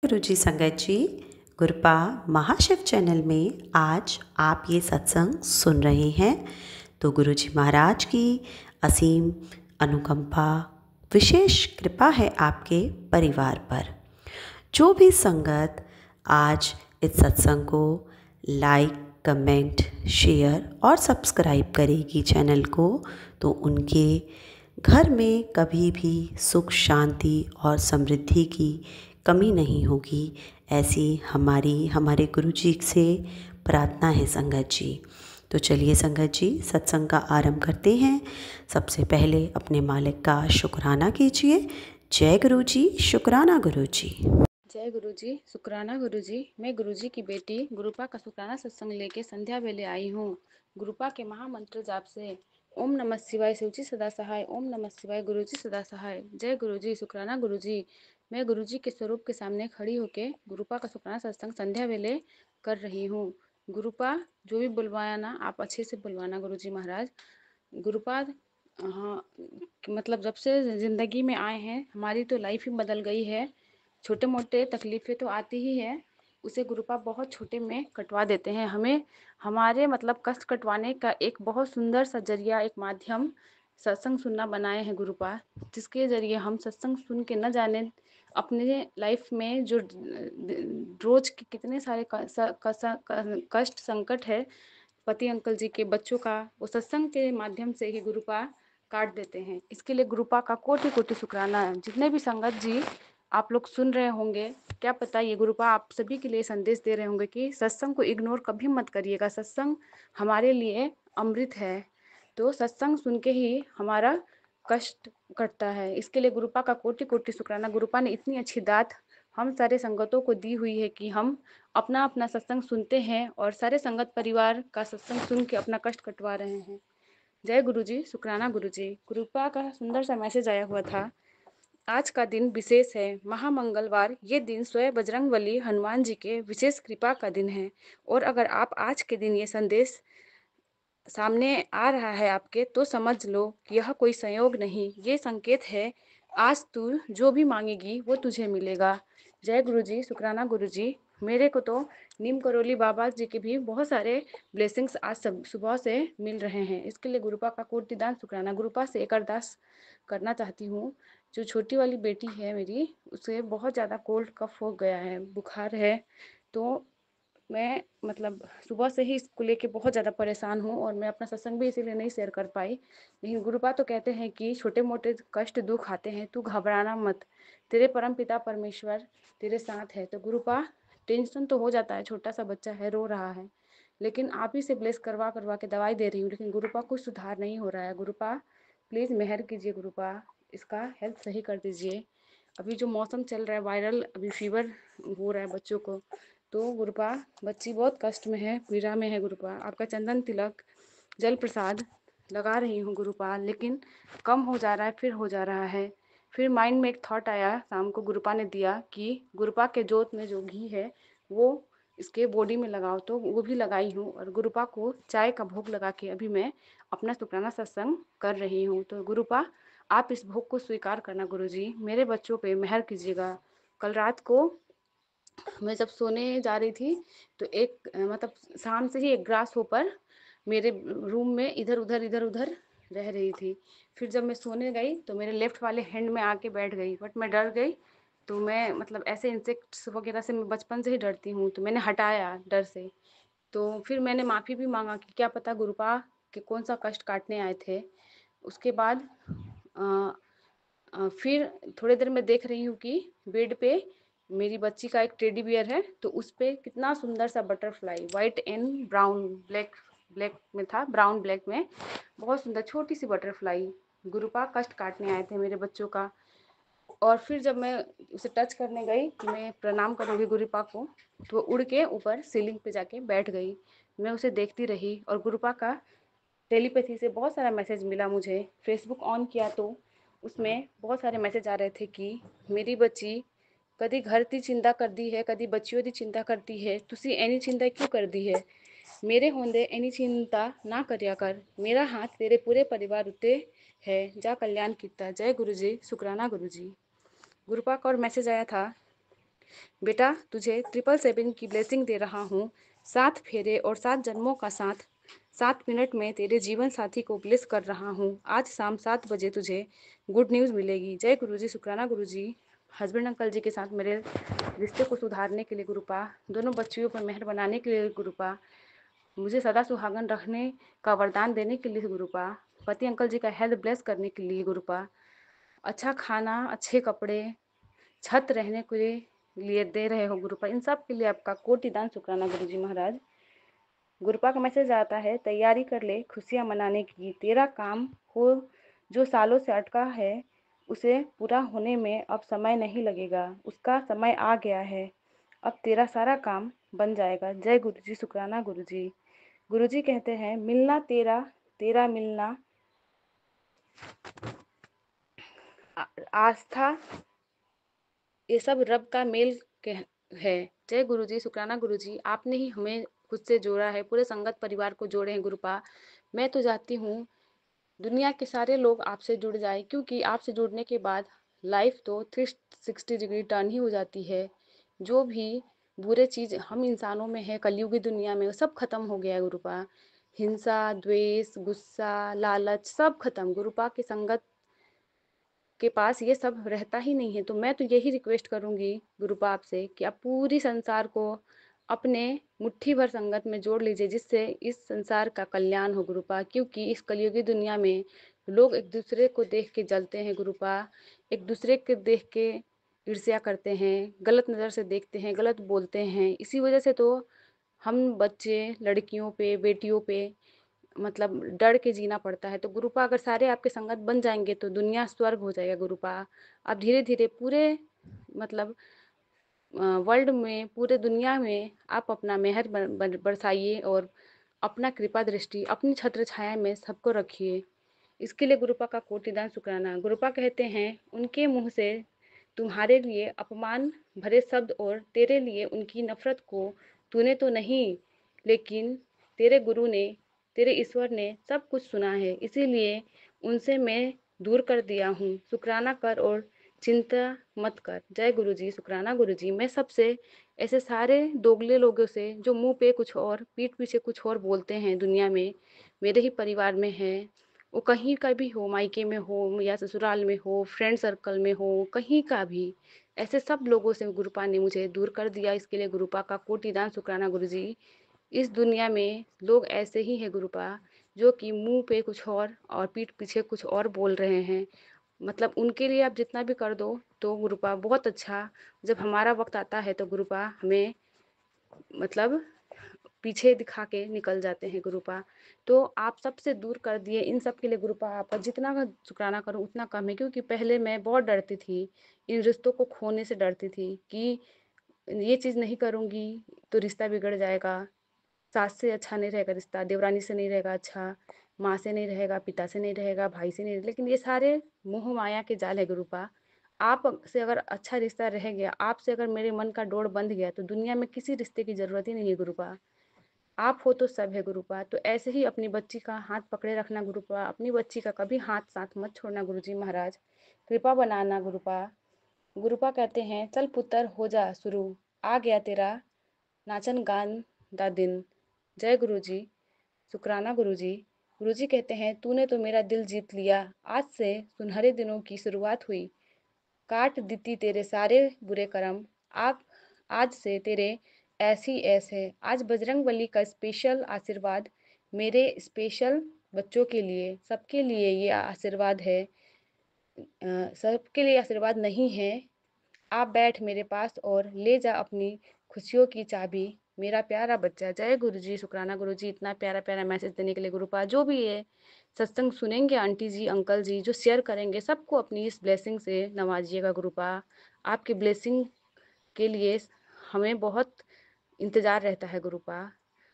गुरुजी संगत जी, गुरपा महाशिव चैनल में आज आप ये सत्संग सुन रहे हैं तो गुरुजी महाराज की असीम अनुकंपा विशेष कृपा है आपके परिवार पर। जो भी संगत आज इस सत्संग को लाइक, कमेंट, शेयर और सब्सक्राइब करेगी चैनल को, तो उनके घर में कभी भी सुख, शांति और समृद्धि की कमी नहीं होगी, ऐसी हमारे गुरुजी से प्रार्थना है संगत जी। तो चलिए संगत जी, सत्संग का आरंभ करते हैं। सबसे पहले अपने मालिक का शुक्राना कीजिए। जय गुरुजी, शुक्राना गुरुजी। जय गुरुजी, शुक्राना गुरुजी। मैं गुरुजी की बेटी गुरुपा का शुक्राना सत्संग लेके संध्या वेले आई हूँ। गुरुपा के महामंत्र जाप से ओम नमः शिवाय शिवजी सदा सहाय, ओम नमः शिवाय गुरुजी सदा सहाय। जय गुरुजी, शुक्राना गुरुजी। मैं गुरुजी के स्वरूप के सामने खड़ी होके गुरुपा का शुक्राना सत्संग संध्या वेले कर रही हूँ। गुरुपा जो भी बुलवाना आप अच्छे से बुलवाना गुरुजी महाराज। गुरुपा हाँ, मतलब जब से ज़िंदगी में आए हैं हमारी तो लाइफ ही बदल गई है। छोटे मोटे तकलीफ़ें तो आती ही है, उसे गुरुपा बहुत छोटे में कटवा देते हैं। हमें हमारे मतलब कष्ट कटवाने का एक बहुत सुंदर सा जरिया, एक माध्यम सत्संग सुनना बनाए हैं गुरुपा, जिसके ज़रिए हम सत्संग सुन के न जाने अपने लाइफ में जो रोज़ के कितने सारे कष्ट संकट है पति अंकल जी के, बच्चों का, वो सत्संग के माध्यम से ही गुरुपा काट देते हैं। इसके लिए गुरुपा का कोटि कोटि शुक्राना है। जितने भी संगत जी आप लोग सुन रहे होंगे, क्या पता ये गुरुपा आप सभी के लिए संदेश दे रहे होंगे कि सत्संग को इग्नोर कभी मत करिएगा, सत्संग हमारे लिए अमृत है। तो सत्संग सुन के ही हमारा कष्ट कटता है। इसके लिए गुरुपा का कोटि कोटि शुक्राना। गुरुपा ने इतनी अच्छी दात हम सारे संगतों को दी हुई है कि हम अपना अपना सत्संग सुनते हैं और सारे संगत परिवार का सत्संग सुन के अपना कष्ट कटवा रहे हैं। जय गुरुजी, शुक्राना गुरुजी। गुरुपा का सुंदर सा मैसेज आया हुआ था। आज का दिन विशेष है, महामंगलवार। ये दिन स्वयं बजरंगबली हनुमान जी के विशेष कृपा का दिन है। और अगर आप आज के दिन ये संदेश सामने आ रहा है आपके, तो समझ लो कि यह कोई संयोग नहीं, ये संकेत है। आज तू जो भी मांगेगी वो तुझे मिलेगा। जय गुरुजी, शुक्राना गुरुजी। मेरे को तो नीम करोली बाबा जी के भी बहुत सारे ब्लेसिंग्स आज सब सुबह से मिल रहे हैं। इसके लिए गुरुपा का कोटि दान शुक्राना। गुरुपा से एक अरदास करना चाहती हूँ। जो छोटी वाली बेटी है मेरी, उसे बहुत ज़्यादा कोल्ड कफ हो गया है, बुखार है। तो मैं मतलब सुबह से ही इसको लेके बहुत ज़्यादा परेशान हूँ और मैं अपना सत्संग भी इसीलिए नहीं शेयर कर पाई। लेकिन गुरुपा तो कहते हैं कि छोटे मोटे कष्ट दुख आते हैं, तू घबराना मत, तेरे परम पिता परमेश्वर तेरे साथ है। तो गुरुपा, टेंशन तो हो जाता है, छोटा सा बच्चा है, रो रहा है, लेकिन आप ही से ब्लेस करवा करवा के दवाई दे रही हूँ, लेकिन गुरुपा कुछ सुधार नहीं हो रहा है। गुरुपा प्लीज़ मेहर कीजिए, गुरुपा इसका हेल्थ सही कर दीजिए। अभी जो मौसम चल रहा है वायरल, अभी फीवर हो रहा है बच्चों को, तो गुरुपा बच्ची बहुत कष्ट में है, पीड़ा में है। गुरुपा आपका चंदन तिलक जल प्रसाद लगा रही हूँ गुरुपा, लेकिन कम हो जा रहा है, फिर हो जा रहा है। फिर माइंड में एक थॉट आया, शाम को गुरुपा ने दिया कि गुरुपा के जोत में जो घी है वो इसके बॉडी में लगाओ, तो वो भी लगाई हूँ। और गुरुपा को चाय का भोग लगा के अभी मैं अपना शुक्राना सत्संग कर रही हूँ। तो गुरुपा आप इस भोग को स्वीकार करना गुरुजी, मेरे बच्चों पे मेहर कीजिएगा। कल रात को मैं जब सोने जा रही थी तो एक मतलब शाम से ही एक ग्रास होपर मेरे रूम में इधर उधर रह रही थी। फिर जब मैं सोने गई तो मेरे लेफ्ट वाले हैंड में आके बैठ गई, बट मैं डर गई। तो मैं मतलब ऐसे इंसेक्ट्स वगैरह से मैं बचपन से ही डरती हूँ, तो मैंने हटाया डर से। तो फिर मैंने माफ़ी भी मांगा कि क्या पता गुरुपा के कौन सा कष्ट काटने आए थे। उसके बाद फिर थोड़ी देर में देख रही हूँ कि बेड पे मेरी बच्ची का एक टेडी बियर है, तो उस पे कितना सुंदर सा butterfly, white and brown black, black में था, ब्राउन ब्लैक में बहुत सुंदर छोटी सी बटरफ्लाई। गुरुपा कष्ट काटने आए थे मेरे बच्चों का। और फिर जब मैं उसे टच करने गई कि मैं प्रणाम करूँगी गुरुपा को, तो वो उड़ के ऊपर सीलिंग पे जाके बैठ गई। मैं उसे देखती रही और गुरुपा का टेलीपैथी से बहुत सारा मैसेज मिला मुझे। फेसबुक ऑन किया तो उसमें बहुत सारे मैसेज आ रहे थे कि मेरी बच्ची कदी घर की चिंता करती है, कदी बच्चियों की चिंता करती है, तुसी एनी चिंता क्यों कर दी है, मेरे होंदे एनी चिंता ना करिया कर, मेरा हाथ तेरे पूरे परिवार उत्ते है, जा कल्याण किता। जय गुरु जी, शुक्राना गुरु जी। गुरुपा का और मैसेज आया था बेटा तुझे 777 की ब्लेसिंग दे रहा हूँ। 7 फेरे और 7 जन्मों का साथ 7 मिनट में तेरे जीवन साथी को ब्लेस कर रहा हूँ। आज शाम 7 बजे तुझे गुड न्यूज़ मिलेगी। जय गुरुजी, शुक्राना गुरुजी। हस्बैंड अंकल जी के साथ मेरे रिश्ते को सुधारने के लिए गुरुपा, दोनों बच्चियों पर मेहर बनाने के लिए गुरुपा, मुझे सदा सुहागन रखने का वरदान देने के लिए गुरुपा, पति अंकल जी का हेल्थ ब्लेस करने के लिए गुरुपा, अच्छा खाना, अच्छे कपड़े, छत रहने के लिए दे रहे हो गुरुपा, इन सब के लिए आपका कोटि दान शुक्राना गुरुजी महाराज। गुरुपा का मैसेज आता है, तैयारी कर ले खुशियां मनाने की, तेरा काम हो जो सालों से अटका है उसे पूरा होने में अब समय नहीं लगेगा, उसका समय आ गया है, अब तेरा सारा काम बन जाएगा। जय गुरुजी, शुक्राना गुरुजी। गुरुजी कहते हैं, मिलना तेरा, तेरा मिलना आस्था, ये सब रब का मेल है। जय गुरुजी, शुक्राना गुरुजी। आपने ही हमें खुद से जोड़ा है, पूरे संगत परिवार को जोड़े हैं गुरुपा। मैं तो चाहती हूँ दुनिया के सारे लोग आपसे जुड़ जाए, क्योंकि आपसे जुड़ने के बाद लाइफ तो 360 डिग्री टर्न ही हो जाती है। जो भी बुरे चीज़ हम इंसानों में है कलयुगी दुनिया में, वो सब खत्म हो गया है गुरुपा। हिंसा, द्वेष, गुस्सा, लालच सब खत्म। गुरुपा की संगत के पास ये सब रहता ही नहीं है। तो मैं तो यही रिक्वेस्ट करूंगी गुरुपा आपसे कि आप पूरी संसार को अपने मुट्ठी भर संगत में जोड़ लीजिए, जिससे इस संसार का कल्याण हो गुरुपा। क्योंकि इस कलयुगी दुनिया में लोग एक दूसरे को देख के जलते हैं गुरुपा, एक दूसरे के देख के ईर्ष्या करते हैं, गलत नज़र से देखते हैं, गलत बोलते हैं। इसी वजह से तो हम बच्चे, लड़कियों पे, बेटियों पे मतलब डर के जीना पड़ता है। तो गुरुपा अगर सारे आपके संगत बन जाएंगे तो दुनिया स्वर्ग हो जाएगा गुरुपा। आप धीरे धीरे पूरे मतलब वर्ल्ड में, पूरे दुनिया में आप अपना मेहर बरसाइए और अपना कृपा दृष्टि अपनी छत्र छाया में सबको रखिए। इसके लिए गुरुपा का कोटिदान शुक्राना। गुरुपा कहते हैं, उनके मुंह से तुम्हारे लिए अपमान भरे शब्द और तेरे लिए उनकी नफरत को तूने तो नहीं, लेकिन तेरे गुरु ने, तेरे ईश्वर ने सब कुछ सुना है, इसीलिए उनसे मैं दूर कर दिया हूँ। शुक्राना कर और चिंता मत कर। जय गुरु जी, शुक्राना गुरु जी। मैं सबसे ऐसे सारे दोगले लोगों से जो मुंह पे कुछ और पीठ पीछे कुछ और बोलते हैं दुनिया में, मेरे ही परिवार में है, वो कहीं का भी हो, मायके में हो या ससुराल में हो, फ्रेंड सर्कल में हो, कहीं का भी, ऐसे सब लोगों से गुरुपा ने मुझे दूर कर दिया। इसके लिए गुरुपा का कोटिदान शुक्राना गुरु जी। इस दुनिया में लोग ऐसे ही हैं गुरुपा, जो कि मुंह पे कुछ और पीठ पीछे कुछ और बोल रहे हैं। मतलब उनके लिए आप जितना भी कर दो तो गुरुपा बहुत अच्छा, जब हमारा वक्त आता है तो गुरुपा हमें मतलब पीछे दिखा के निकल जाते हैं गुरुपा। तो आप सबसे दूर कर दिए, इन सब के लिए गुरुपा आपका जितना का शुक्राना करूं उतना कम है। क्योंकि पहले मैं बहुत डरती थी, इन रिश्तों को खोने से डरती थी कि ये चीज़ नहीं करूंगी तो रिश्ता बिगड़ जाएगा, सास से अच्छा नहीं रहेगा रिश्ता, देवरानी से नहीं रहेगा अच्छा, माँ से नहीं रहेगा, पिता से नहीं रहेगा, भाई से नहीं रहेगा। लेकिन ये सारे मोह माया के जाल है गुरुपा। आप से अगर अच्छा रिश्ता रह गया, आपसे अगर मेरे मन का डोर बंध गया, तो दुनिया में किसी रिश्ते की जरूरत ही नहीं है गुरुपा। आप हो तो सब है गुरुपा। तो ऐसे ही अपनी बच्ची का हाथ पकड़े रखना गुरुपा, अपनी बच्ची का कभी हाथ साथ मत छोड़ना गुरुजी महाराज, कृपा बनाना गुरुपा। गुरुपा कहते हैं, चल पुत्र हो जा शुरू, आ गया तेरा नाचन गान दा दिन। जय गुरुजी, शुक्राना गुरुजी। गुरुजी कहते हैं, तूने तो मेरा दिल जीत लिया, आज से सुनहरे दिनों की शुरुआत हुई, काट देती तेरे सारे बुरे कर्म, आप आज से तेरे ऐसी है। आज बजरंग बली का स्पेशल आशीर्वाद मेरे स्पेशल बच्चों के लिए, सबके लिए ये आशीर्वाद है, सबके लिए आशीर्वाद नहीं है। आप बैठ मेरे पास और ले जा अपनी खुशियों की चाबी, मेरा प्यारा बच्चा। जय गुरु जी, शुक्राना गुरु जी, इतना प्यारा प्यारा मैसेज देने के लिए गुरुपा। जो भी ये सत्संग सुनेंगे आंटी जी, अंकल जी, जो शेयर करेंगे, सबको अपनी इस ब्लेसिंग से नवाजिएगा गुरुपा। आपकी ब्लेसिंग के लिए हमें बहुत इंतज़ार रहता है गुरुपा।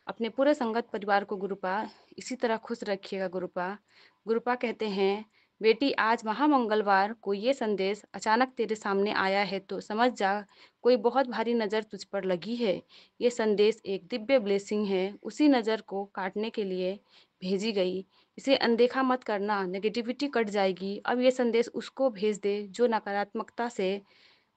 अपने पूरे संगत परिवार को गुरुपा इसी तरह खुश रखिएगा गुरुपा। गुरुपा कहते हैं, बेटी आज महामंगलवार को ये संदेश अचानक तेरे सामने आया है तो समझ जा, कोई बहुत भारी नज़र तुझ पर लगी है। ये संदेश एक दिव्य ब्लेसिंग है, उसी नज़र को काटने के लिए भेजी गई। इसे अनदेखा मत करना, नेगेटिविटी कट जाएगी। अब ये संदेश उसको भेज दे जो नकारात्मकता से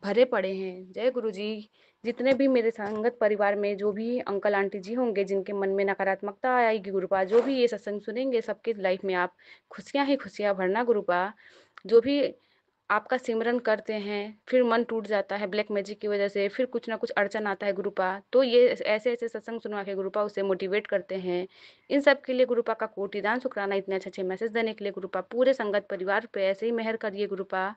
भरे पड़े हैं। जय गुरु जी। जितने भी मेरे संगत परिवार में जो भी अंकल आंटी जी होंगे जिनके मन में नकारात्मकता आएगी गुरुपा, जो भी ये सत्संग सुनेंगे सबके लाइफ में आप खुशियां ही खुशियां भरना गुरुपा। जो भी आपका सिमरन करते हैं फिर मन टूट जाता है ब्लैक मैजिक की वजह से, फिर कुछ ना कुछ अड़चन आता है गुरुपा, तो ये ऐसे ऐसे सत्संग सुनवा के गुरुपा उसे मोटिवेट करते हैं। इन सब के लिए गुरुपा का कोटि दान शुक्राना, इतने अच्छे अच्छे मैसेज देने के लिए गुरुपा। पूरे संगत परिवार पे ऐसे ही मेहर करिए गुरुपा।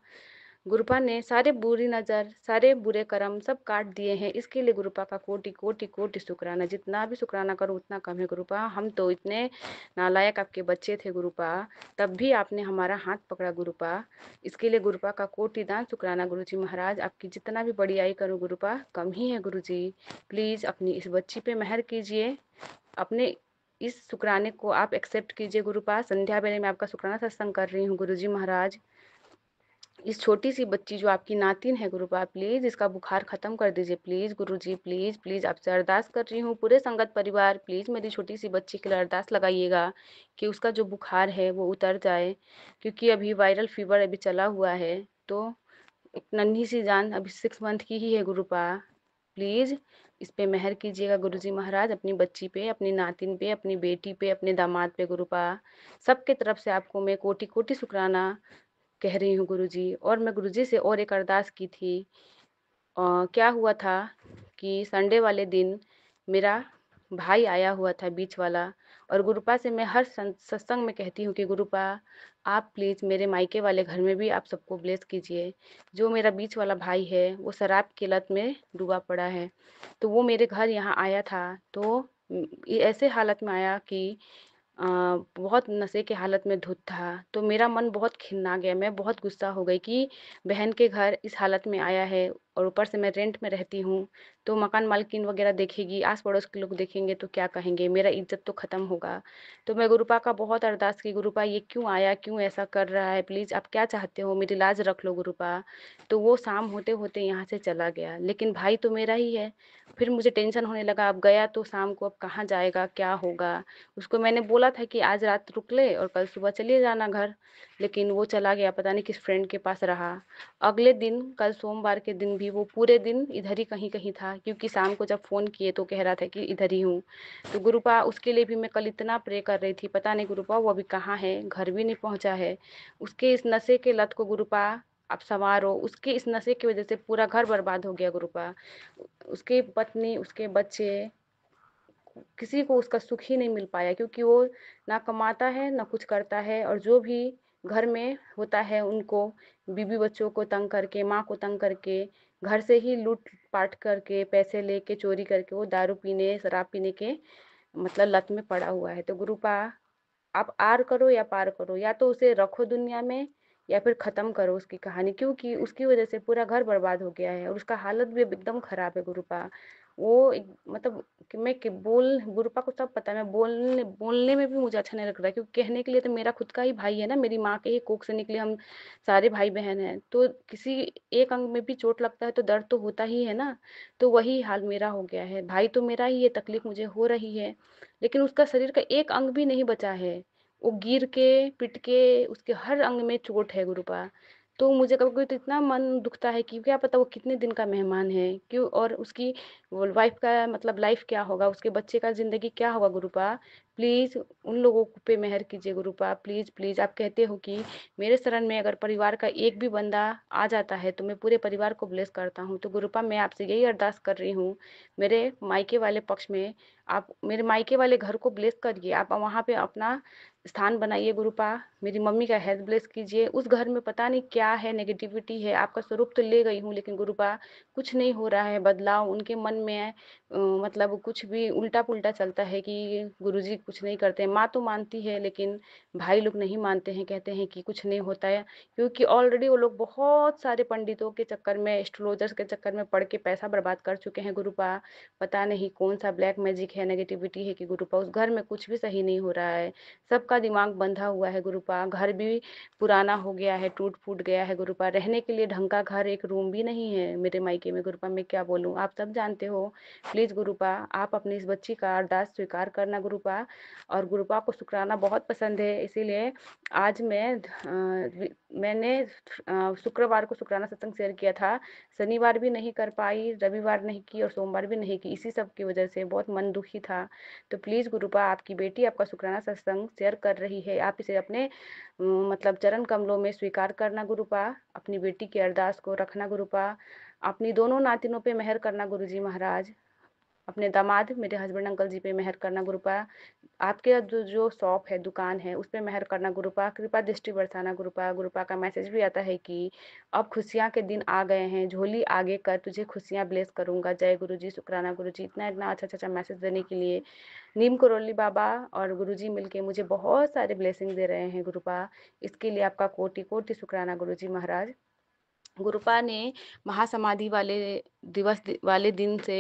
गुरुपा ने सारे बुरी नज़र सारे बुरे कर्म सब काट दिए हैं, इसके लिए गुरुपा का कोटि कोटि कोटि शुक्राना। जितना भी शुक्राना करो उतना कम है गुरुपा। हम तो इतने नालायक आपके बच्चे थे गुरुपा, तब भी आपने हमारा हाथ पकड़ा गुरुपा। इसके लिए गुरुपा का कोटि दान शुक्राना। गुरुजी महाराज आपकी जितना भी बड़ाई करूँ गुरुपा कम ही है गुरुजी। प्लीज़ अपनी इस बच्ची पे मेहर कीजिए, अपने इस शुक्राने को आप एक्सेप्ट कीजिए गुरुपा। संध्या बेले में आपका शुक्राना सत्संग कर रही हूँ गुरुजी महाराज। इस छोटी सी बच्ची जो आपकी नातिन है गुरुपा, प्लीज इसका बुखार खत्म कर दीजिए प्लीज गुरुजी। प्लीज प्लीज आपसे अरदास कर रही हूँ, पूरे संगत परिवार प्लीज मेरी छोटी सी बच्ची के लिए अरदास लगाइएगा कि उसका जो बुखार है वो उतर जाए, क्योंकि अभी वायरल फीवर अभी चला हुआ है। तो एक नन्ही सी जान अभी 6 मंथ की ही है गुरुपा। प्लीज इस पे मेहर कीजिएगा गुरुजी महाराज, अपनी बच्ची पे, अपनी नातिन पे, अपनी बेटी पे, अपने दामाद पे गुरुपा। सबके तरफ से आपको मैं कोटि कोटि शुक्राना कह रही हूँ गुरुजी। और मैं गुरुजी से और एक अरदास की थी। क्या हुआ था कि संडे वाले दिन मेरा भाई आया हुआ था बीच वाला, और गुरुपा से मैं हर सत्संग में कहती हूँ कि गुरुपा आप प्लीज़ मेरे मायके वाले घर में भी आप सबको ब्लेस कीजिए। जो मेरा बीच वाला भाई है वो शराब की लत में डूबा पड़ा है, तो वो मेरे घर यहाँ आया था। तो ये ऐसे हालत में आया कि बहुत नशे के हालत में धुत था। तो मेरा मन बहुत खिन्ना गया, मैं बहुत गुस्सा हो गई कि बहन के घर इस हालत में आया है, और ऊपर से मैं रेंट में रहती हूँ, तो मकान मालकिन वगैरह देखेगी, आस पड़ोस के लोग देखेंगे तो क्या कहेंगे, मेरा इज्जत तो खत्म होगा। तो मैं गुरुपा का बहुत अरदास की, गुरुपा ये क्यों आया, क्यों ऐसा कर रहा है, प्लीज़ आप क्या चाहते हो, मेरी लाज रख लो गुरुपा। तो वो शाम होते होते यहाँ से चला गया, लेकिन भाई तो मेरा ही है। फिर मुझे टेंशन होने लगा, अब गया तो शाम को अब कहाँ जाएगा, क्या होगा। उसको मैंने बोला था कि आज रात रुक ले और कल सुबह चलिए जाना घर, लेकिन वो चला गया, पता नहीं किस फ्रेंड के पास रहा। अगले दिन कल सोमवार के दिन भी वो पूरे दिन इधर ही कहीं कहीं था, क्योंकि शाम को जब फ़ोन किए तो कह रहा था कि इधर ही हूँ। तो गुरुपा उसके लिए भी मैं कल इतना प्रे कर रही थी, पता नहीं गुरुपा वो अभी कहाँ है, घर भी नहीं पहुँचा है। उसके इस नशे के लत को गुरुपा आप संवारो, उसके इस नशे की वजह से पूरा घर बर्बाद हो गया गुरुपा। उसकी पत्नी, उसके बच्चे, किसी को उसका सुख ही नहीं मिल पाया, क्योंकि वो ना कमाता है ना कुछ करता है, और जो भी घर में होता है उनको बीवी बच्चों को तंग करके, माँ को तंग करके, घर से ही लूट पाट करके, पैसे लेके, चोरी करके वो दारू पीने, शराब पीने के मतलब लत में पड़ा हुआ है। तो गुरुपा आप आर करो या पार करो, या तो उसे रखो दुनिया में या फिर ख़त्म करो उसकी कहानी, क्योंकि उसकी वजह से पूरा घर बर्बाद हो गया है और उसका हालत भी अब एकदम ख़राब है गुरुपा। वो एक मतलब कि मैं कि बोल गुरुपा को सब पता है, मैं बोलने बोलने में भी मुझे अच्छा नहीं लग रहा है, क्योंकि कहने के लिए तो मेरा खुद का ही भाई है ना, मेरी माँ के ही कोख से निकले हम सारे भाई बहन हैं, तो किसी एक अंग में भी चोट लगता है तो दर्द तो होता ही है ना। तो वही हाल मेरा हो गया है, भाई तो मेरा ही है, तकलीफ मुझे हो रही है, लेकिन उसका शरीर का एक अंग भी नहीं बचा है। वो गिर के पिट के उसके हर अंग में चोट है गुरुपा। तो मुझे कभी कभी तो इतना मन दुखता है कि क्या पता वो कितने दिन का मेहमान है, क्यों, और उसकी वाइफ का मतलब लाइफ क्या होगा, उसके बच्चे का जिंदगी क्या होगा गुरुपा। प्लीज उन लोगों पे मेहर कीजिए गुरुपा, प्लीज प्लीज। आप कहते हो कि मेरे शरण में अगर परिवार का एक भी बंदा आ जाता है तो मैं पूरे परिवार को ब्लेस करता हूँ। तो गुरुपा मैं आपसे यही अरदास कर रही हूँ, मेरे मायके वाले पक्ष में आप मेरे मायके वाले घर को ब्लेस करिए, आप वहाँ पे अपना स्थान बनाइए गुरुपा। मेरी मम्मी का हेल्थ ब्लेस कीजिए, उस घर में पता नहीं क्या है, नेगेटिविटी है, आपका स्वरूप तो ले गई हूँ लेकिन गुरुपा कुछ नहीं हो रहा है बदलाव उनके मन में है। मतलब कुछ भी उल्टा पुल्टा चलता है कि गुरुजी कुछ नहीं करते। माँ तो मानती है लेकिन भाई लोग नहीं मानते हैं, कहते हैं कि कुछ नहीं होता है, क्योंकि ऑलरेडी वो लोग बहुत सारे पंडितों के चक्कर में, एस्ट्रोलॉजर्स के चक्कर में पढ़ के पैसा बर्बाद कर चुके हैं गुरुपा। पता नहीं कौन सा ब्लैक मैजिक है, नेगेटिविटी है कि गुरुपा उस घर में कुछ भी सही नहीं हो रहा है, सबका दिमाग बंधा हुआ है गुरुपा। गुरुपा। घर भी पुराना हो गया है, टूट फूट गया है गुरुपा। रहने के लिए ढंग का घर, एक रूम भी नहीं है मेरे मायके में गुरुपा। मैं क्या बोलूँ, आप सब जानते हो। प्लीज़ गुरुपा, आप अपनी इस बच्ची का अरदास स्वीकार करना गुरुपा। और गुरुपा को शुक्राना बहुत पसंद है, इसीलिए आज मैंने शुक्रवार को शुक्राना सत्संग शेयर किया था। शनिवार भी नहीं कर पाई, रविवार नहीं की और सोमवार भी नहीं की, इसी सब की वजह से बहुत मन दुखी था। तो प्लीज़ गुरुपा, आपकी बेटी आपका शुक्राना सत्संग शेयर कर रही है, आप इसे अपने मतलब चरण कमलों में स्वीकार करना गुरुपा। अपनी बेटी की अरदास को रखना गुरुपा। अपनी दोनों नातिनों पे मेहर करना गुरुजी महाराज। अपने दामाद मेरे हस्बैंड अंकल जी पे मेहर करना गुरुपा। आपके जो शॉप है, दुकान है, उस पे मेहर करना गुरुपा। कृपा दृष्टि बरसाना गुरुपा। गुरुपा का मैसेज भी आता है कि अब खुशियाँ के दिन आ गए हैं, झोली आगे कर, तुझे खुशियाँ ब्लेस करूंगा। जय गुरु जी, शुक्राना गुरु जी, इतना इतना अच्छा अच्छा मैसेज देने के लिए। नीम करोली बाबा और गुरु जी मिलके मुझे बहुत सारे ब्लेसिंग दे रहे हैं गुरुपा। इसके लिए आपका कोटि कोटि शुक्राना गुरु जी महाराज। गुरुपा ने महासमाधि वाले दिन से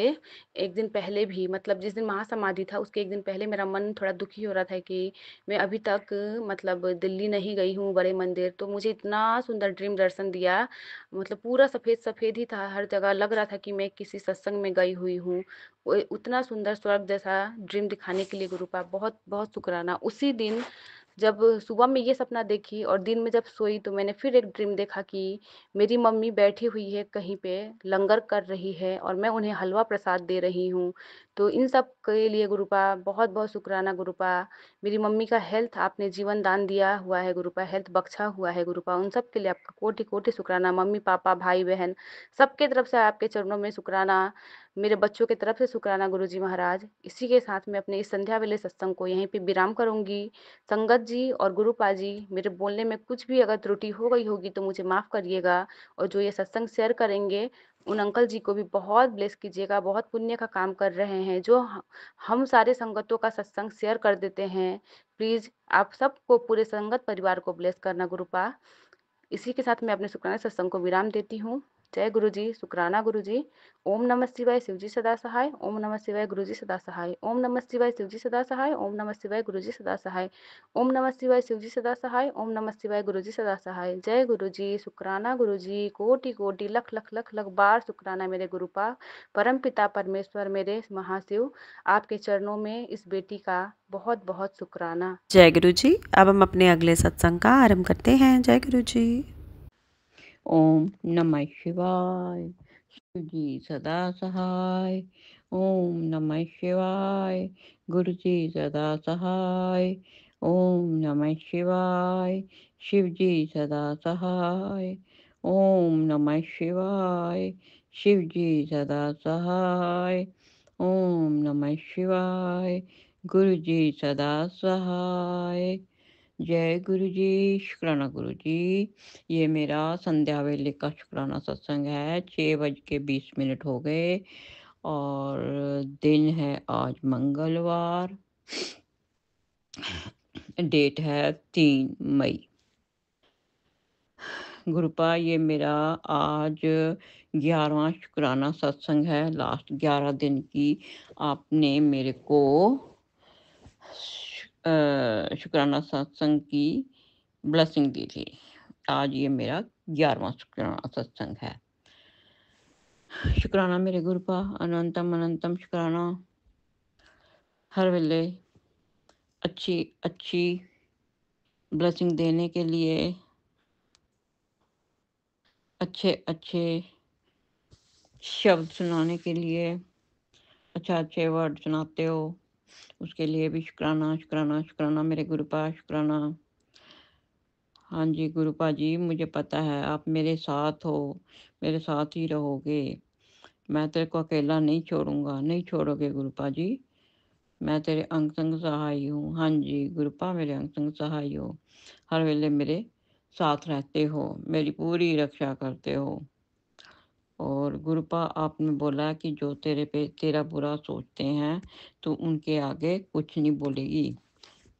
एक दिन पहले भी, मतलब जिस दिन महासमाधि था उसके एक दिन पहले मेरा मन थोड़ा दुखी हो रहा था कि मैं अभी तक मतलब दिल्ली नहीं गई हूँ बड़े मंदिर। तो मुझे इतना सुंदर ड्रीम दर्शन दिया, मतलब पूरा सफ़ेद सफ़ेद ही था हर जगह, लग रहा था कि मैं किसी सत्संग में गई हुई हूँ। उतना सुंदर स्वर्ग जैसा ड्रीम दिखाने के लिए गुरुपा बहुत बहुत शुक्राना। उसी दिन जब सुबह में ये सपना देखी और दिन में जब सोई तो मैंने फिर एक ड्रीम देखा कि मेरी मम्मी बैठी हुई है कहीं पे, लंगर कर रही है और मैं उन्हें हलवा प्रसाद दे रही हूँ। तो इन सब के लिए गुरुपा बहुत बहुत शुक्राना गुरुपा। मेरी मम्मी का हेल्थ आपने जीवन दान दिया हुआ है गुरुपा, हेल्थ बख्शा हुआ है गुरुपा, उन सब के लिए आपका कोटि कोटि शुक्राना। मम्मी पापा भाई बहन सबके तरफ से आपके चरणों में शुक्राना, मेरे बच्चों की तरफ से शुक्राना गुरुजी महाराज। इसी के साथ मैं अपने इस संध्या वेले सत्संग को यहीं पे विराम करूंगी। संगत जी और गुरुपा जी, मेरे बोलने में कुछ भी अगर त्रुटि हो गई होगी तो मुझे माफ़ करिएगा। और जो ये सत्संग शेयर करेंगे उन अंकल जी को भी बहुत ब्लेस कीजिएगा, बहुत पुण्य का काम कर रहे हैं जो हम सारे संगतों का सत्संग शेयर कर देते हैं। प्लीज़ आप सबको, पूरे संगत परिवार को ब्लेस करना गुरुपा। इसी के साथ मैं अपने शुक्राना सत्संग को विराम देती हूँ। जय गुरु जी, शुक्राना गुरु जी। ओम नमः शिवाय, शिवजी सदा सहाय। ओम नमः शिवाय, गुरु जी सदा सहाय। ओम नमः शिवाय, शिवजी सदा सहाय। ओम नमः शिवाय, गुरु जी सदा सहाय। ओम नमः शिवाय, शिवजी सदा सहाय। ओम नमः शिवाय, गुरु जी सदा सहाय। जय गुरु जी, शुक्राना गुरु जी, कोटि कोटि लख लख लख लख बार शुक्राना मेरे गुरुपा। परम पिता परमेश्वर मेरे महाशिव, आपके चरणों में इस बेटी का बहुत बहुत शुक्राना। जय गुरु जी। अब हम अपने अगले सत्संग का आरंभ करते हैं। जय गुरु जी। ओम नमः शिवाय, शिव जी सदा सहाय। ओम नमः शिवाय, गुरु जी सदा सहाय। ओम नमः शिवाय, शिव जी सदा सहाय। ओम नमः शिवाय, शिव जी सदा सहाय। ओम नमः शिवाय, गुरु जी सदा सहाय। जय गुरु जी, शुक्राना गुरु जी। ये मेरा संध्या वेले का शुक्राना सत्संग है। 6:20 हो गए और दिन है आज मंगलवार, डेट है 3 मई। गुरुपा ये मेरा आज 11वां शुक्राना सत्संग है। लास्ट 11 दिन की आपने मेरे को शुक्राना सत्संग की ब्लेसिंग दी थी। आज ये मेरा 11वां शुक्राना सत्संग है। शुक्राना मेरे गुरुपा, अनंतम अनंतम शुक्राना। हर वेले अच्छी अच्छी ब्लेसिंग देने के लिए, अच्छे अच्छे शब्द सुनाने के लिए, अच्छे अच्छे वर्ड सुनाते हो, उसके लिए भी शुक्राना शुक्राना शुक्राना मेरे गुरुपा, शुक्राना। हाँ जी गुरुपा जी, मुझे पता है आप मेरे साथ हो, मेरे साथ ही रहोगे। मैं तेरे को अकेला नहीं छोड़ूंगा, नहीं छोड़ोगे गुरुपा जी। मैं तेरे अंग संग सहाय हूँ। हाँ जी गुरुपा, मेरे अंग संग सहाय हो, हर वेले मेरे साथ रहते हो, मेरी पूरी रक्षा करते हो। और गुरुपा आपने बोला कि जो तेरे पे तेरा बुरा सोचते हैं तो उनके आगे कुछ नहीं बोलेगी,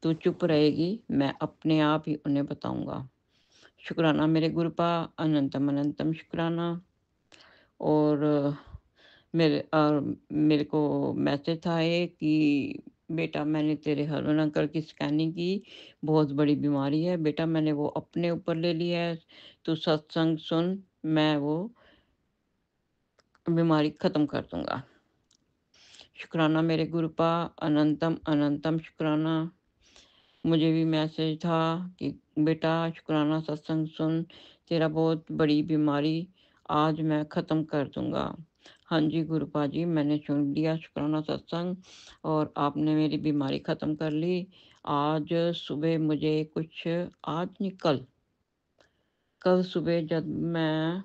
तू चुप रहेगी, मैं अपने आप ही उन्हें बताऊंगा। शुक्राना मेरे गुरुपा, अनंतम अनंतम शुक्राना। और मेरे को मैसेज था ये कि बेटा मैंने तेरे हरमन अंकल की स्कैनिंग की, बहुत बड़ी बीमारी है बेटा, मैंने वो अपने ऊपर ले लिया है, तू सत्संग सुन, मैं वो बीमारी ख़त्म कर दूँगा। शुक्राना मेरे गुरुपा, अनंतम अनंतम शुक्राना। मुझे भी मैसेज था कि बेटा शुक्राना सत्संग सुन, तेरा बहुत बड़ी बीमारी आज मैं ख़त्म कर दूँगा। हाँ जी गुरुपा जी, मैंने सुन लिया शुक्राना सत्संग और आपने मेरी बीमारी ख़त्म कर ली। आज सुबह मुझे कुछ आज नहीं कल सुबह जब मैं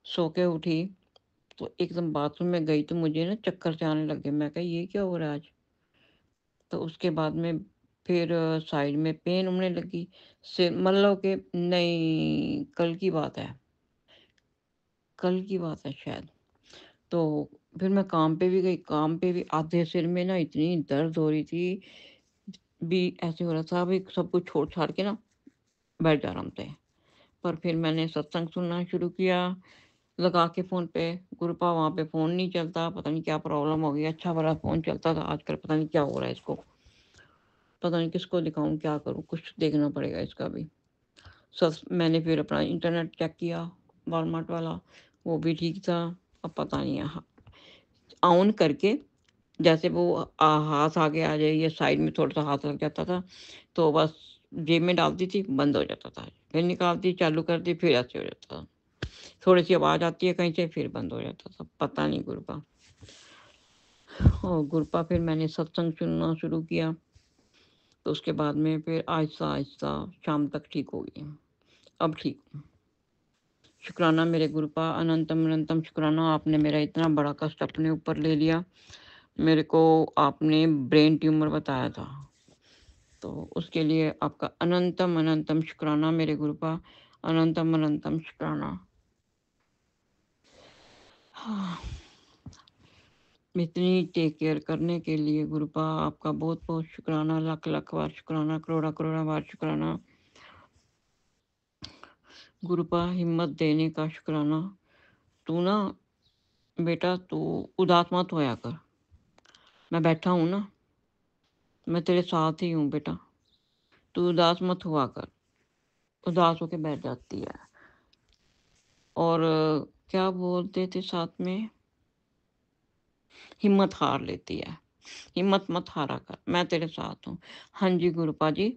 सो के उठी तो एकदम बाथरूम में गई तो मुझे ना चक्कर से आने लगे। मैं कहा ये क्या हो रहा है आज? तो उसके बाद में फिर साइड में पेन होने लगी, से मतलब कि नहीं कल की बात है शायद। तो फिर मैं काम पे भी गई, काम पे भी आधे सिर में ना इतनी दर्द हो रही थी, भी ऐसे हो रहा था भी सब कुछ छोड़ छाड़ के ना बैठ जा आराम से। पर फिर मैंने सत्संग सुनना शुरू किया लगा के फ़ोन पे। गुरुपा वहाँ पे फ़ोन नहीं चलता, पता नहीं क्या प्रॉब्लम हो गई। अच्छा भला फ़ोन चलता था, आजकल पता नहीं क्या हो रहा है इसको। पता नहीं किसको दिखाऊँ, क्या करूँ, कुछ देखना पड़ेगा इसका भी। मैंने फिर अपना इंटरनेट चेक किया, वॉलमार्ट वाला, वो भी ठीक था। अब पता नहीं है ऑन करके जैसे वो हाथ आगे आ जाए या साइड में थोड़ा सा हाथ लग जाता था तो बस जेब में डालती थी, बंद हो जाता था। फिर निकालती, चालू करती, फिर ऐसे हो जाता था। थोड़ी सी आवाज़ आती है कहीं से, फिर बंद हो जाता था। पता नहीं गुरुपा। और गुरुपा फिर मैंने सत्संग सुनना शुरू किया तो उसके बाद में फिर आहिस्ता आहिस्ता शाम तक ठीक हो गई। अब ठीक हूँ। शुक्राना मेरे गुरुपा, अनंतम अनंतम शुक्राना। आपने मेरा इतना बड़ा कष्ट अपने ऊपर ले लिया। मेरे को आपने ब्रेन ट्यूमर बताया था, तो उसके लिए आपका अनंतम अनंतम शुक्राना मेरे गुरुपा, अनंतम अनंतम शुक्राना। हाँ, इतनी टेक केयर करने के लिए गुरुपा आपका बहुत बहुत शुक्राना, लाख लाख बार शुक्राना, करोड़ा करोड़ा बार शुक्राना। गुरुपा हिम्मत देने का शुक्राना। तू ना बेटा तू उदास मत होया कर, मैं बैठा हूँ ना, मैं तेरे साथ ही हूँ बेटा, तू उदास मत हुआ कर। उदास होके बैठ जाती है और क्या बोलते थे साथ में, हिम्मत हार लेती है। हिम्मत मत हारा कर, मैं तेरे साथ हूँ। हाँ जी गुरुपा जी,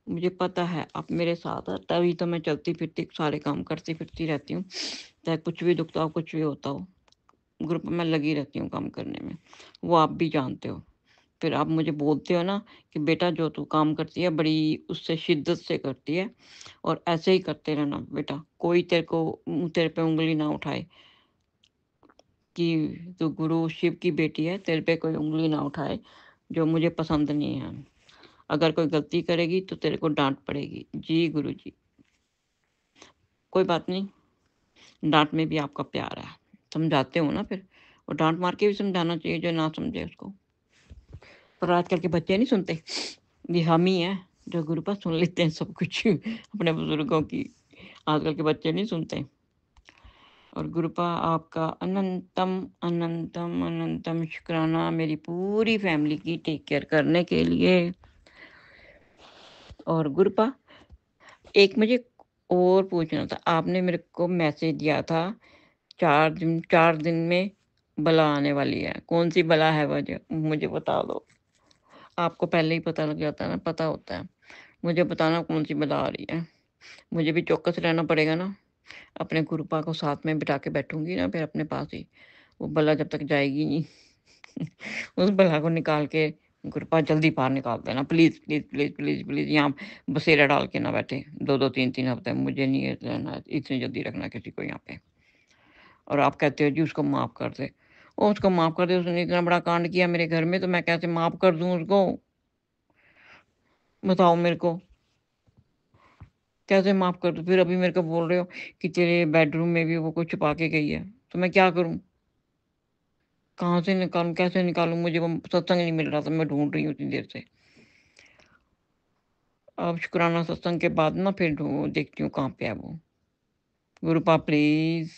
मुझे पता है आप मेरे साथ हैं, तभी तो मैं चलती फिरती सारे काम करती फिरती रहती हूँ, चाहे कुछ भी दुखता हो कुछ भी होता हो। ग्रुप में मैं लगी रहती हूँ काम करने में, वो आप भी जानते हो। फिर आप मुझे बोलते हो ना कि बेटा जो तू काम करती है बड़ी उससे शिद्दत से करती है और ऐसे ही करते रहना बेटा, कोई तेरे पे उंगली ना उठाए कि तू गुरु शिव की बेटी है, तेरे पे कोई उंगली ना उठाए, जो मुझे पसंद नहीं है। अगर कोई गलती करेगी तो तेरे को डांट पड़ेगी। जी गुरु जी। कोई बात नहीं, डांट में भी आपका प्यार है, समझाते हो ना फिर, और डांट मार के भी समझाना चाहिए जो ना समझे उसको। पर आजकल के बच्चे नहीं सुनते, ये हम ही हैं जो गुरु पास सुन लेते हैं सब कुछ अपने बुजुर्गों की। आजकल के बच्चे नहीं सुनते। और गुरुपा आपका अनंतम अनंतम अनंतम शुक्राना मेरी पूरी फैमिली की टेक केयर करने के लिए। और गुरुपा एक मुझे और पूछना था, आपने मेरे को मैसेज दिया था 4 दिन में बला आने वाली है, कौन सी बला है वह मुझे बता दो। आपको पहले ही पता लग जाता है ना, पता होता है, मुझे बताना कौन सी बला आ रही है। मुझे भी चौकस रहना पड़ेगा ना, अपने गुरुपा को साथ में बिठा के बैठूंगी ना फिर अपने पास ही, वो बला जब तक जाएगी नहीं उस बला को निकाल के गुरुपा जल्दी बाहर निकाल देना please please please please please. यहाँ बसेरा डाल के ना बैठे 2-2 3-3 हफ्ते, मुझे नहीं रहना है, इतनी जल्दी रखना किसी को यहाँ पे। और आप कहते हो जी उसको माफ़ कर दे, ओ उसको माफ़ कर दे, उसने इतना बड़ा कांड किया मेरे घर में तो मैं कैसे माफ़ कर दूँ उसको, बताओ मेरे को, कैसे माफ़ कर दूँ? फिर अभी मेरे को बोल रहे हो कि तेरे बेडरूम में भी वो कुछ छुपा के गई है, तो मैं क्या करूँ? कहाँ से निकालूँ, कैसे निकालूँ? मुझे वो सत्संग नहीं मिल रहा था, मैं ढूँढ रही हूँ इतनी देर से। अब शुक्राना सत्संग के बाद ना फिर देखती हूँ कहाँ पे है वो। गुरुपा प्लीज़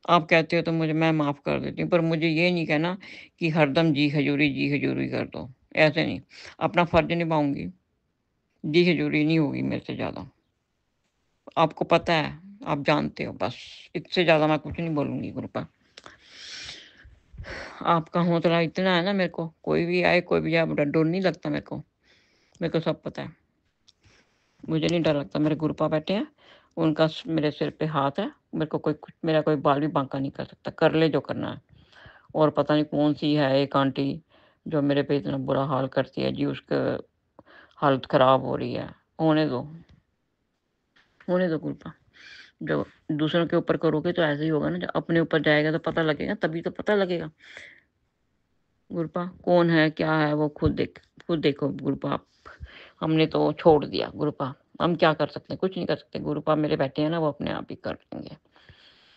आप कहते हो तो मैं माफ़ कर देती हूँ, पर मुझे ये नहीं कहना कि हरदम जी हजूरी कर दो, ऐसे नहीं। अपना फ़र्ज़ निभाऊँगी, जी हजूरी नहीं होगी मेरे से ज़्यादा। आपको पता है, आप जानते हो बस, इससे ज़्यादा मैं कुछ नहीं बोलूँगी गुरुपा। आपका हौसला इतना है ना मेरे को, कोई भी आए, कोई भी जाए, डर नहीं लगता मेरे को सब पता है। मुझे नहीं डर लगता, मेरे गुरुपा बैठे हैं, उनका मेरे सिर पे हाथ है, मेरा कोई बाल भी बांका नहीं कर सकता, कर ले जो करना है। और पता नहीं कौन-सी है एक आंटी, जो मेरे पे इतना बुरा हाल करती है जी, उसका हालत ख़राब हो रही है। होने दो गुरुपा। जो दूसरों के ऊपर करोगे तो ऐसे ही होगा ना, जब अपने ऊपर जाएगा तो पता लगेगा, तभी तो पता लगेगा। गुरुपा कौन है, क्या है, वो खुद देखो गुरुपा आप। हमने तो छोड़ दिया गुरुपा, हम क्या कर सकते हैं? कुछ नहीं कर सकते। गुरुपा मेरे बैठे हैं ना, वो अपने आप ही कर लेंगे।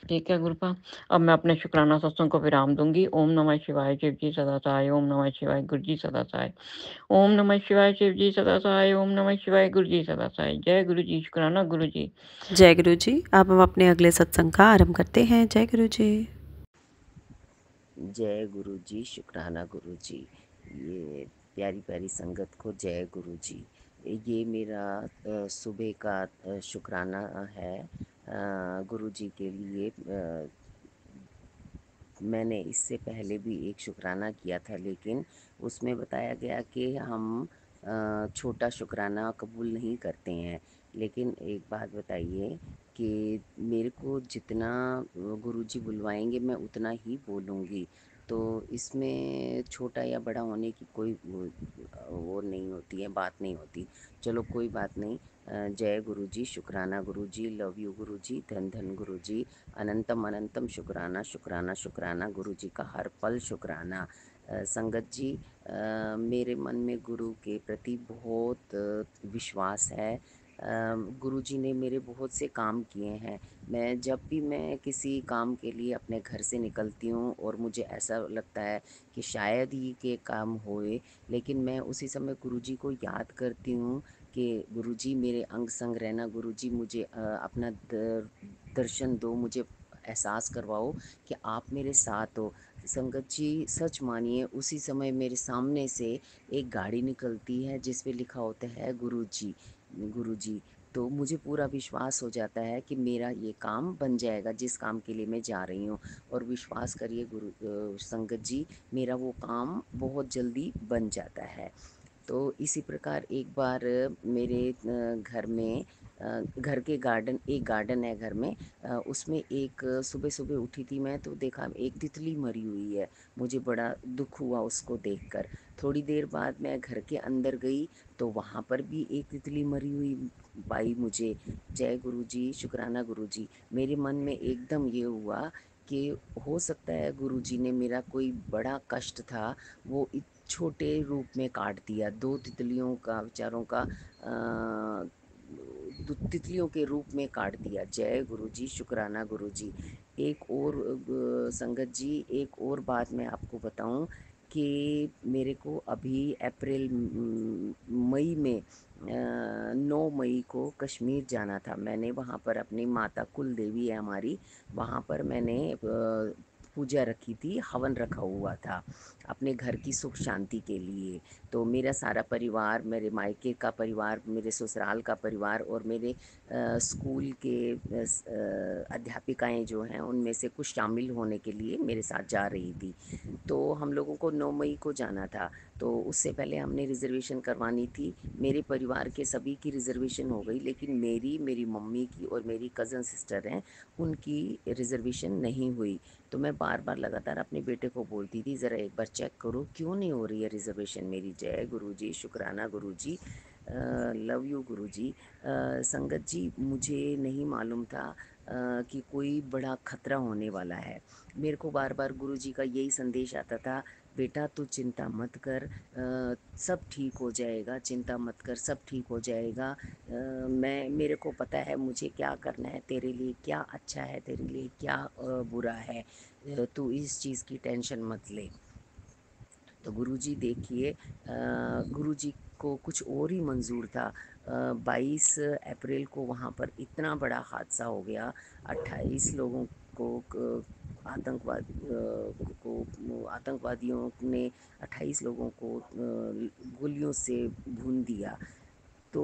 ठीक है गुरुपा। अब मैं अपने शुक्राना सत्संग को विराम दूँगी। ओम नमः शिवाय, शिव जी सदा सहाय। ओम नमः शिवाय, गुरु जी सदा सहाय। ओम नमः शिवाय, शिव जी सदा सहाय। ओम नमः शिवाय, गुरु जी सदा सहाय। जय गुरु जी, शुक्राना गुरु जी। जय गुरु जी। अब हम अपने अगले सत्संग का आरंभ करते हैं। जय गुरु जी। जय गुरु जी, शुक्राना गुरु जी। ये प्यारी प्यारी संगत को जय गुरु जी। ये मेरा सुबह का शुक्राना है गुरु जी के लिए। मैंने इससे पहले भी एक शुक्राना किया था, लेकिन उसमें बताया गया कि हम छोटा शुक्राना कबूल नहीं करते हैं। लेकिन एक बात बताइए कि मेरे को जितना गुरुजी बुलवाएंगे मैं उतना ही बोलूँगी, तो इसमें छोटा या बड़ा होने की कोई वो नहीं होती है, बात नहीं होती। चलो कोई बात नहीं। जय गुरुजी, शुक्राना गुरुजी, लव यू गुरुजी, धन धन गुरुजी, अनंतम अनंतम शुक्राना शुक्राना शुक्राना गुरु जी का हर पल शुक्राना। संगत जी, मेरे मन में गुरु के प्रति बहुत विश्वास है। गुरु जी ने मेरे बहुत से काम किए हैं। जब भी मैं किसी काम के लिए अपने घर से निकलती हूँ और मुझे ऐसा लगता है कि शायद ही के काम होए, लेकिन मैं उसी समय गुरु जी को याद करती हूँ कि गुरु जी मेरे अंग संग रहना, गुरु जी मुझे अपना दर्शन दो, मुझे एहसास करवाओ कि आप मेरे साथ हो। संगत जी, सच मानिए उसी समय मेरे सामने से एक गाड़ी निकलती है जिस पे लिखा होता है गुरु जी, गुरु जी। तो मुझे पूरा विश्वास हो जाता है कि मेरा ये काम बन जाएगा जिस काम के लिए मैं जा रही हूँ। और विश्वास करिए संगत जी, मेरा वो काम बहुत जल्दी बन जाता है। तो इसी प्रकार एक बार मेरे घर में घर के गार्डन, एक गार्डन है घर में, उसमें एक सुबह सुबह उठी थी मैं, तो देखा एक तितली मरी हुई है। मुझे बड़ा दुख हुआ उसको देखकर। थोड़ी देर बाद मैं घर के अंदर गई तो वहाँ पर भी एक तितली मरी हुई पाई मुझे। जय गुरु जी, शुक्राना गुरु जी। मेरे मन में एकदम ये हुआ कि हो सकता है गुरु जी ने मेरा कोई बड़ा कष्ट था वो छोटे रूप में काट दिया। दो तितलियों का, विचारों का तितलियों के रूप में काट दिया। जय गुरु जी, शुक्राना गुरु जी। एक और संगत जी, एक और बात मैं आपको बताऊं कि मेरे को अभी अप्रैल मई में 9 मई को कश्मीर जाना था। मैंने वहाँ पर अपनी माता कुल देवी है हमारी, वहाँ पर मैंने पूजा रखी थी, हवन रखा हुआ था अपने घर की सुख शांति के लिए। तो मेरा सारा परिवार, मेरे मायके का परिवार, मेरे ससुराल का परिवार और मेरे स्कूल के अध्यापिकाएं जो हैं उनमें से कुछ शामिल होने के लिए मेरे साथ जा रही थी। तो हम लोगों को 9 मई को जाना था, तो उससे पहले हमने रिज़र्वेशन करवानी थी। मेरे परिवार के सभी की रिज़र्वेशन हो गई, लेकिन मेरी मम्मी की और मेरी कज़न सिस्टर हैं, उनकी रिज़र्वेशन नहीं हुई। तो मैं बार बार लगातार अपने बेटे को बोलती थी, ज़रा एक बार चेक करो क्यों नहीं हो रही है रिज़र्वेशन मेरी। जय गुरु जी, शुक्राना गुरु जी, लव यू गुरु जी। संगत जी, मुझे नहीं मालूम था कि कोई बड़ा खतरा होने वाला है। मेरे को बार बार गुरु जी का यही संदेश आता था, बेटा तू चिंता मत कर, सब ठीक हो जाएगा, चिंता मत कर, सब ठीक हो जाएगा। मेरे को पता है मुझे क्या करना है, तेरे लिए क्या अच्छा है, तेरे लिए क्या बुरा है, तू इस चीज़ की टेंशन मत ले। तो गुरुजी देखिए, गुरुजी को कुछ और ही मंजूर था। 22 अप्रैल को वहाँ पर इतना बड़ा हादसा हो गया, 28 लोगों आतंकवादियों ने 28 लोगों को गोलियों से भून दिया। तो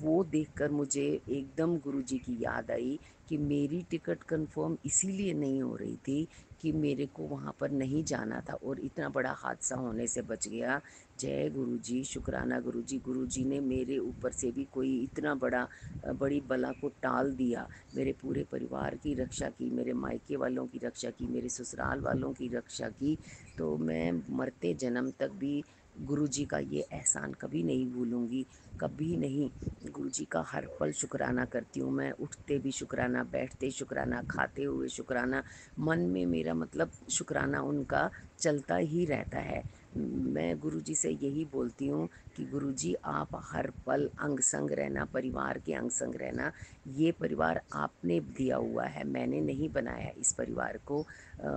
वो देखकर मुझे एकदम गुरुजी की याद आई कि मेरी टिकट कंफर्म इसीलिए नहीं हो रही थी कि मेरे को वहाँ पर नहीं जाना था और इतना बड़ा हादसा होने से बच गया। जय गुरुजी, शुक्राना गुरुजी। गुरुजी ने मेरे ऊपर से भी कोई इतना बड़ी बला को टाल दिया। मेरे पूरे परिवार की रक्षा की, मेरे मायके वालों की रक्षा की, मेरे ससुराल वालों की रक्षा की। तो मैं मरते जन्म तक भी गुरुजी का ये एहसान कभी नहीं भूलूंगी, कभी नहीं। गुरुजी का हर पल शुक्राना करती हूँ मैं, उठते भी शुक्राना, बैठते शुक्राना, खाते हुए शुक्राना। मन में मेरा मतलब शुक्राना उनका चलता ही रहता है। मैं गुरुजी से यही बोलती हूँ कि गुरुजी आप हर पल अंग संग रहना, परिवार के अंग संग रहना। ये परिवार आपने दिया हुआ है, मैंने नहीं बनाया इस परिवार को।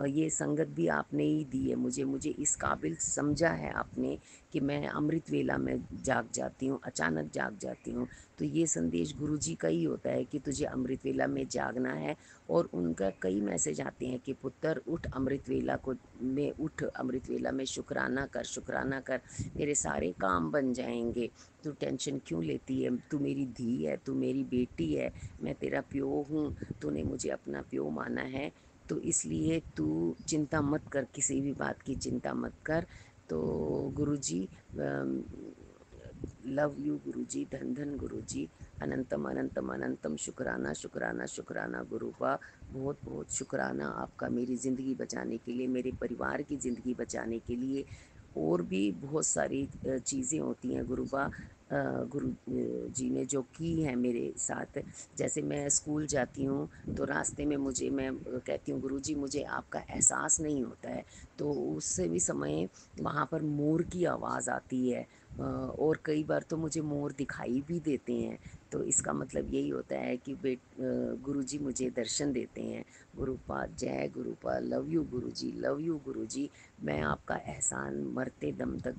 ये संगत भी आपने ही दी है मुझे इस काबिल समझा है आपने कि मैं अमृत वेला में जाग जाती हूँ, अचानक जाग जाती हूँ। तो ये संदेश गुरुजी का ही होता है कि तुझे अमृत वेला में जागना है। और उनका कई मैसेज आते हैं कि पुत्र उठ, अमृत वेला में उठ, अमृत वेला में शुक्राना कर, शुक्राना कर, तेरे सारे काम बन जाएंगे। तू टेंशन क्यों लेती है? तू मेरी धी है, तू मेरी बेटी है, मैं तेरा प्यो हूँ, तूने मुझे अपना प्यो माना है। तो इसलिए तू चिंता मत कर, किसी भी बात की चिंता मत कर। तो गुरुजी, लव यू गुरुजी, धन धन गुरुजी, अनंतम अनंतम अनंतम शुक्राना शुक्राना शुक्राना गुरुपा। बहुत बहुत शुक्राना आपका मेरी ज़िंदगी बचाने के लिए, मेरे परिवार की ज़िंदगी बचाने के लिए। और भी बहुत सारी चीज़ें होती हैं गुरुपा, गुरु जी ने जो की है मेरे साथ। जैसे मैं स्कूल जाती हूँ तो रास्ते में मैं कहती हूँ गुरुजी मुझे आपका एहसास नहीं होता है। तो उससे भी समय वहाँ पर मोर की आवाज़ आती है। और कई बार तो मुझे मोर दिखाई भी देते हैं। तो इसका मतलब यही होता है कि गुरुजी मुझे दर्शन देते हैं। गुरुपा, जय Gurupa, love you Guruji, love you Guruji. मैं आपका एहसान मरते दम तक,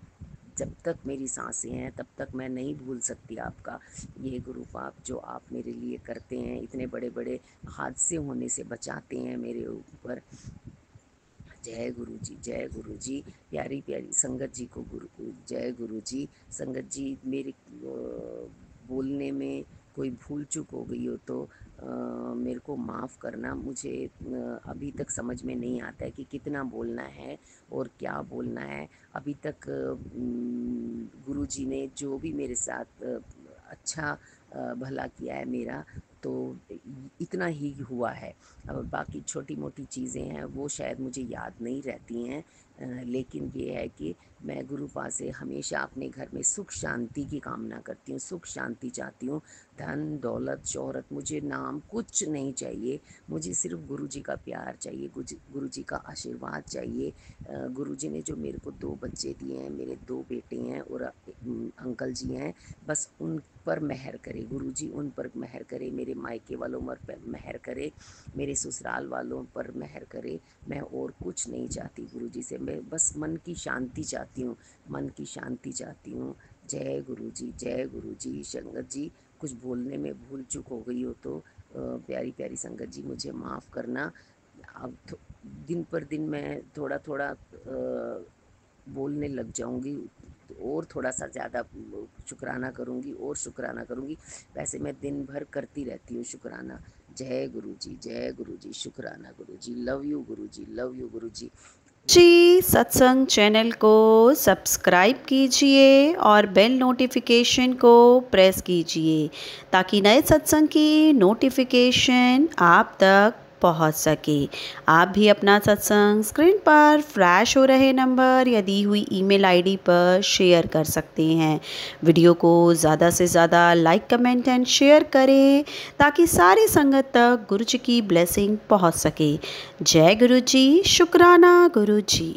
जब तक मेरी सांसें हैं तब तक मैं नहीं भूल सकती आपका। ये गुरुपाप जो आप मेरे लिए करते हैं, इतने बड़े बड़े हादसे होने से बचाते हैं मेरे ऊपर। जय गुरु जी, जय गुरु जी। प्यारी प्यारी संगत जी को जय गुरु जी। संगत जी, मेरे बोलने में कोई भूल चूक हो गई हो तो मेरे को माफ़ करना। मुझे अभी तक समझ में नहीं आता है कि कितना बोलना है और क्या बोलना है। अभी तक गुरुजी ने जो भी मेरे साथ अच्छा भला किया है मेरा, तो इतना ही हुआ है। और बाकी छोटी मोटी चीज़ें हैं वो शायद मुझे याद नहीं रहती हैं। लेकिन ये है कि मैं गुरुपा से हमेशा अपने घर में सुख शांति की कामना करती हूँ, सुख शांति चाहती हूँ। धन दौलत शोहरत, मुझे नाम कुछ नहीं चाहिए। मुझे सिर्फ गुरुजी का प्यार चाहिए, गुरुजी का आशीर्वाद चाहिए। गुरुजी ने जो मेरे को 2 बच्चे दिए हैं, मेरे 2 बेटे हैं और अंकल जी हैं, बस उन पर मेहर करे गुरुजी, उन पर मेहर करे, मेरे मायके वालों पर मेहर करे, मेरे ससुराल वालों पर मेहर करे। मैं और कुछ नहीं चाहती गुरुजी से, मैं बस मन की शांति चाहती हूँ, मन की शांति चाहती हूँ। जय गुरुजी, जय गुरुजी। संगत जी, कुछ बोलने में भूल चूक हो गई हो तो प्यारी प्यारी संगत जी मुझे माफ़ करना। अब दिन पर दिन मैं थोड़ा थोड़ा बोलने लग जाऊंगी, और थोड़ा सा ज़्यादा शुक्राना करूंगी और शुक्राना करूंगी। वैसे मैं दिन भर करती रहती हूँ शुक्राना। जय गुरुजी, जय गुरुजी, शुक्राना Guruji, love you Guruji, love you Guruji. जी, सत्संग चैनल को सब्सक्राइब कीजिए और बेल नोटिफिकेशन को प्रेस कीजिए ताकि नए सत्संग की नोटिफिकेशन आप तक पहुंच सके। आप भी अपना सत्संग स्क्रीन पर फ्लैश हो रहे नंबर या दी हुई ईमेल आईडी पर शेयर कर सकते हैं। वीडियो को ज़्यादा से ज़्यादा लाइक, कमेंट एंड शेयर करें ताकि सारी संगत तक गुरु जी की ब्लेसिंग पहुंच सके। जय गुरु जी, शुक्राना गुरु जी।